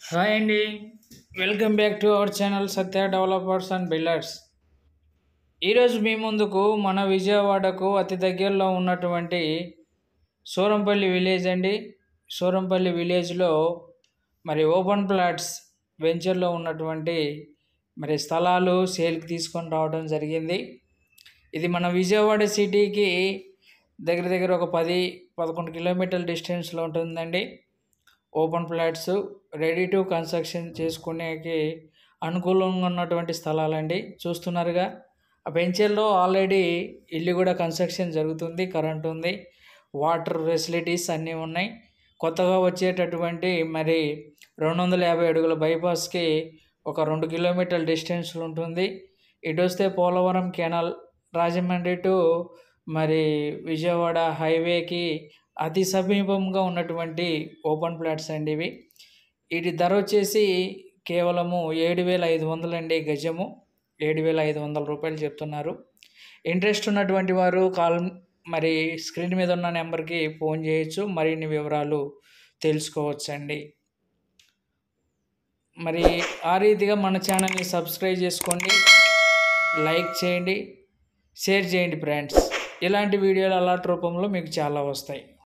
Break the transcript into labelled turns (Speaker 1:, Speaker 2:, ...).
Speaker 1: Hi అండి. Welcome back to our channel Satya developers and builders. ఈరోజు మీ ముందుకు మన విజయవాడకు అతి దగ్గరలో ఉన్నటువంటి సూరంపల్లి విలేజ్ అండి. సూరంపల్లి విలేజ్లో మరి ఓపెన్ ప్లాట్స్ వెంచర్లో ఉన్నటువంటి మరి స్థలాలు సేల్కి తీసుకొని రావడం జరిగింది. ఇది మన విజయవాడ సిటీకి దగ్గర దగ్గర ఒక 10-11 కిలోమీటర్ల డిస్టెన్స్లో ఉంటుందండి. Open plots ready to construction చేసుకునేకి అనుకూలంగా ఉన్నటువంటి స్థలాలండి. చూస్తున్నారుగా, ఆ వెంచర్లో ఆల్రెడీ ఇల్లు కూడా కన్స్ట్రక్షన్ జరుగుతుంది. కరెంట్ ఉంది, వాటర్ ఫెసిలిటీస్ అన్నీ ఉన్నాయి. కొత్తగా వచ్చేటటువంటి మరి 250 అడుగుల బైపాస్కి ఒక 2 కిలోమీటర్ల డిస్టెన్స్లో ఉంటుంది. ఇటు వస్తే పోలవరం కెనాల్, రాజమండ్రి టు మరి విజయవాడ హైవేకి అతి సమీపంగా ఉన్నటువంటి ఓపెన్ ప్లాట్స్ అండి ఇవి. వీటి ధర వచ్చేసి కేవలము 7,500 అండి. గజము 7,500 రూపాయలు చెప్తున్నారు. ఇంట్రెస్ట్ ఉన్నటువంటి వారు మరి స్క్రీన్ మీద ఉన్న నెంబర్కి ఫోన్ చేయొచ్చు, మరిన్ని వివరాలు తెలుసుకోవచ్చండి. మరి ఆ రీతిగా మన ఛానల్ని సబ్స్క్రైబ్ చేసుకోండి, లైక్ చేయండి, షేర్ చేయండి ఫ్రెండ్స్. ఇలాంటి వీడియోలు అలర్ట్ రూపంలో మీకు చాలా వస్తాయి.